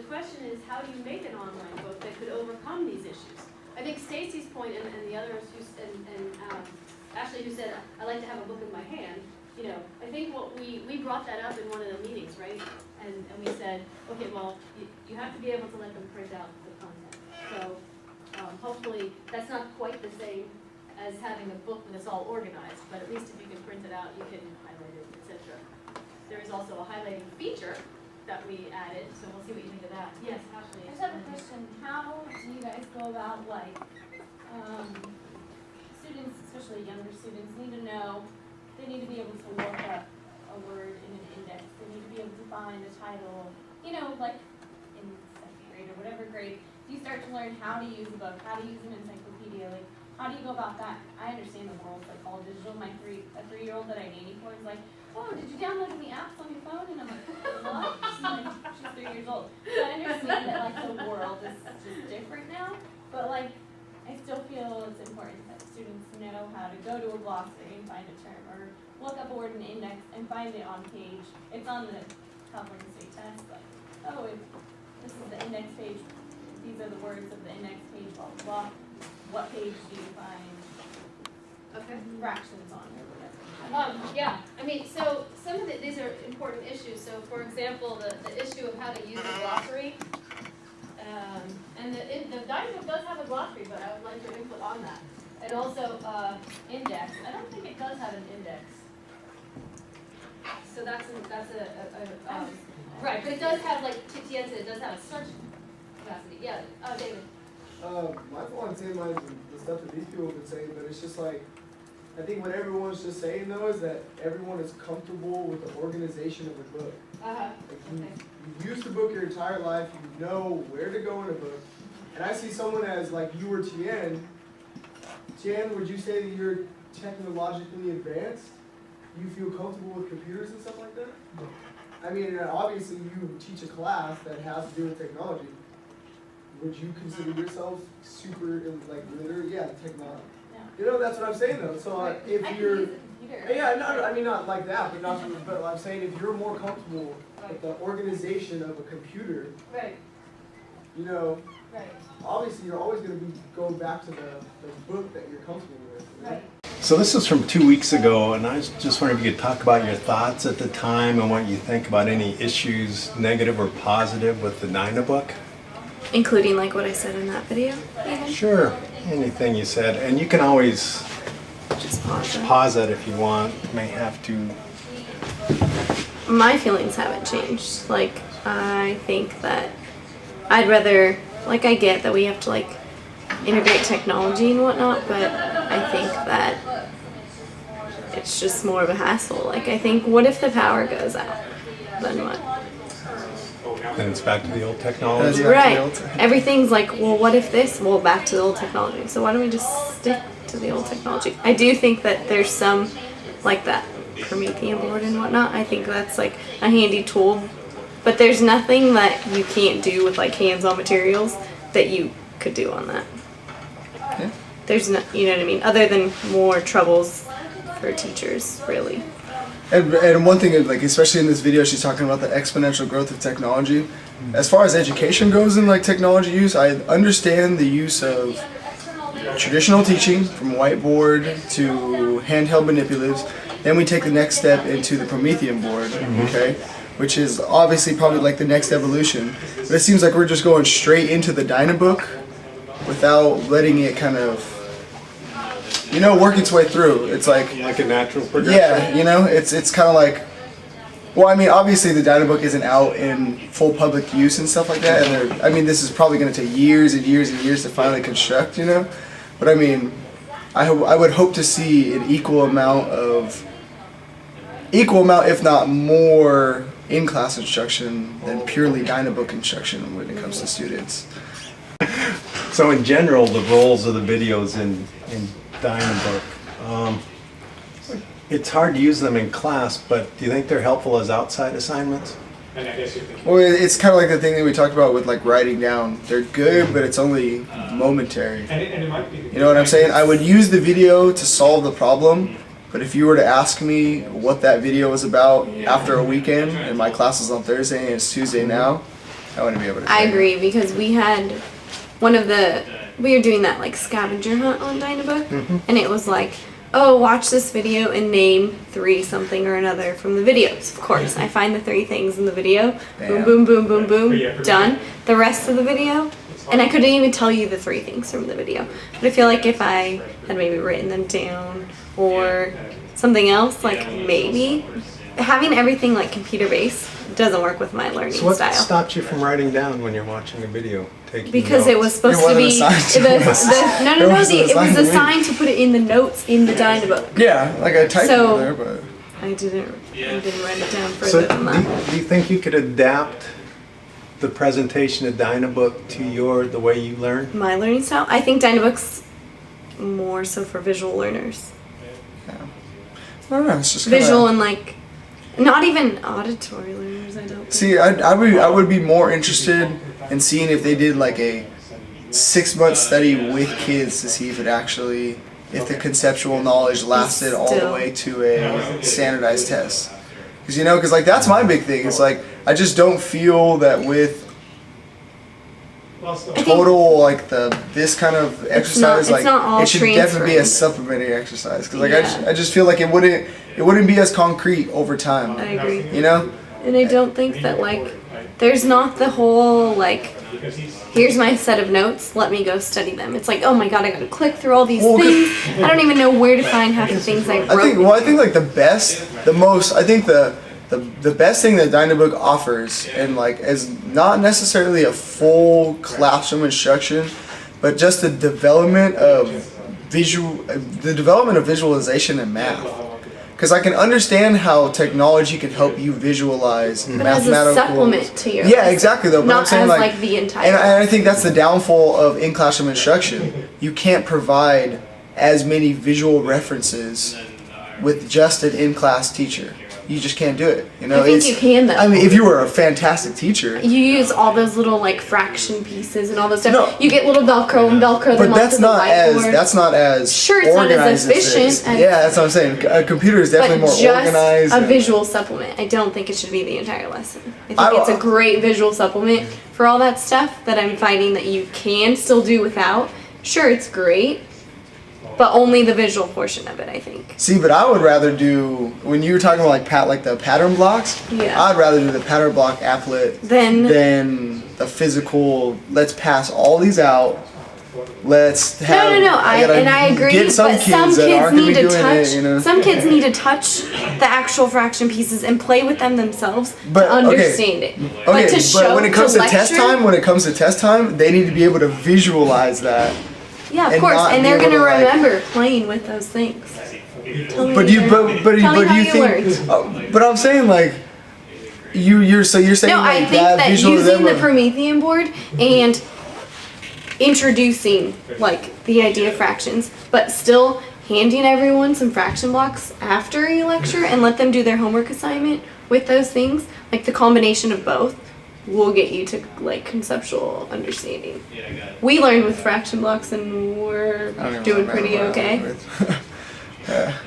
the question is, how do you make an online book that could overcome these issues? I think Stacy's point and the others Ashley who said, I like to have a book in my hand, you know, I think what we brought that up in one of the meetings, right? And we said, okay, well, you have to be able to let them print out the content. So hopefully that's not quite the same as having a book that's all organized, but at least if you can print it out, you can highlight it, etc. There is also a highlighting feature that we added, so we'll see what you think of that. Yes, Ashley. I just have a question. How do you guys go about, like, students, especially younger students, need to know, they need to be able to look up a word in an index. They need to be able to find a title, you know, like in second grade or whatever grade. You start to learn how to use a book, how to use an encyclopedia. Like, how do you go about that? I understand the world's like all digital. A 3-year-old that I nanny for is like, oh, did you download any apps on your phone? And I'm like, what? She's 3 years old. So I understand that like the world is just different now, but like I still feel it's important that students know how to go to a glossary and find a term, or look up a word in the index and find it on page. It's on the California State test, like, oh, this is the index page. These are the words of the index page, blah, blah, blah. What page do you find fractions on or whatever? Yeah, I mean, so some of these are important issues. So for example, the issue of how to use a glossary. And the Dynebook does have a glossary, but I would like your input on that. And also index. I don't think it does have an index. So that's right, but it does have, like Tien said, it does have a search capacity. Yeah, David. My thought on same lines the stuff that these people have been saying, but it's just like, I think what everyone's just saying though is that everyone is comfortable with the organization of a book. Like you've used the book your entire life, you know where to go in a book. And I see someone as like you or Tien. Tien, would you say that you're technologically advanced? You feel comfortable with computers and stuff like that? I mean, obviously you teach a class that has to do with technology. Would you consider yourself super like literate? Yeah, technology. You know, that's what I'm saying though. So if you're, yeah, no, I mean not like that, but not. But I'm saying if you're more comfortable with the organization of a computer, Right. you know, Right. obviously you're always going to be going back to the book that you're comfortable with. You know? Right. So this was from 2 weeks ago, and I was just wondering if you could talk about your thoughts at the time and what you think about any issues, negative or positive, with the Dynabook. Including like what I said in that video? Even? Sure, anything you said. And you can always Just pause it. pause it if you want. You may have to. My feelings haven't changed. Like, I think that I'd rather, like, I get that we have to like integrate technology and whatnot, but I think that it's just more of a hassle. Like, I think, what if the power goes out? Then what? Then it's back to the old technology. Right. Everything's like, well, what if this? Well, back to the old technology. So why don't we just stick to the old technology? I do think that there's some, like that Promethean board and whatnot. I think that's like a handy tool. But there's nothing that you can't do with like hands-on materials that you could do on that. Yeah. There's no, you know what I mean? Other than more troubles for teachers, really. And one thing, like especially in this video, she's talking about the exponential growth of technology. As far as education goes in like technology use, I understand the use of traditional teaching from whiteboard to handheld manipulatives. Then we take the next step into the Promethean board, okay, which is obviously probably like the next evolution. But it seems like we're just going straight into the Dynabook without letting it kind of, you know, work its way through. It's like a natural progression. yeah, you know, it's kind of like, well, I mean, obviously the Dynabook isn't out in full public use and stuff like that, and I mean, this is probably going to take years and years and years to finally construct, you know, but I mean, I would hope to see an equal amount, if not more, in-class instruction than purely Dynabook instruction when it comes to students. So in general, the roles of the videos in Dynabook, it's hard to use them in class, but do you think they're helpful as outside assignments? And I guess you're thinking. Well, it's kind of like the thing that we talked about with like writing down. They're good, but it's only momentary. And it might be. You know what I'm saying? I would use the video to solve the problem, but if you were to ask me what that video was about after a weekend, and my class is on Thursday and it's Tuesday now, I wouldn't be able to. I say. agree, because we were doing that like scavenger hunt on Dynabook, and it was like, oh, watch this video and name 3 something or another from the videos. Of course, I find the 3 things in the video, boom, Bam. boom, boom, boom, boom, done. The rest of the video, and I couldn't even tell you the 3 things from the video. But I feel like if I had maybe written them down or something else, like maybe having everything like computer based doesn't work with my learning So what style. stops you from writing down when you're watching a video? Taking Because it notes? was supposed It to wasn't be assigned to us. no, It wasn't it was assigned to me. assigned to put it in the notes in the Dynabook. Yeah, like I typed So- it there, but I didn't write it down So further than that. do you think you could adapt the presentation of Dynabook to the way you learn? My learning style, I think Dynabook's more so for visual learners. I don't know. It's just Visual kinda, and like, not even auditory learners, I don't think. See, I would be more interested in seeing if they did like a 6-month study with kids to see if if the conceptual knowledge lasted all the Still. way to a standardized test. Because like that's my big thing. It's like I just don't feel that with total like this kind of exercise, it's not all it should definitely be a transferring. supplementary exercise. Because like Yeah. I just feel like it wouldn't be as concrete over time. I agree. You know? And I don't think that like, there's not the whole like, here's my set of notes, let me go study them. It's like, oh my god, I gotta click through all these Well, things. I don't even know where to find half the things I wrote. I think like the best thing that Dynabook offers, and like is not necessarily a full classroom instruction, but just the development of visualization in math. Because I can understand how technology can help you visualize But as a mathematical. supplement to your Yeah, lesson, exactly though. But not I'm saying as like, like the entire and I think that's the downfall of in-classroom instruction. You can't provide as many visual references with just an in-class teacher. You just can't do it. You know, I think it's, you can though. I mean, if you were a fantastic teacher, You use all those little like fraction pieces and all those stuff. No. You get little Velcro and Velcro them but onto the whiteboard. that's not as Sure, it's not as organized efficient this. as- Yeah, that's what I'm saying. A computer is definitely but more just organized. a and- visual supplement. I don't think it should be the entire lesson. I think I- it's a great visual supplement for all that stuff that I'm finding that you can still do without. Sure, it's great, but only the visual portion of it, I think. See, but I would rather do when you were talking about like the pattern blocks. Yeah. I'd rather do the pattern block applet Then than the physical. Let's pass all these out. Let's have. no. I gotta agree, get some but kids some that kids aren't gonna need be to doing touch. it, you know. Some kids need to touch the actual fraction pieces and play with them themselves But, to okay. understand it. Okay, but to show when it comes to test lecture- time, they need to be able to visualize that. Yeah, of and course, not and be they're able gonna to, like- remember playing with those things. Tell me But do you, your- but tell me do how you you think? learned. But I'm saying like, you're saying No, like I think that visual to using them the Promethean board and introducing like the idea of fractions, but still handing everyone some fraction blocks after a lecture and let them do their homework assignment with those things, like the combination of both, will get you to like conceptual understanding. We learned with fraction blocks and we're I don't even doing remember pretty what I okay. learned with. Yeah.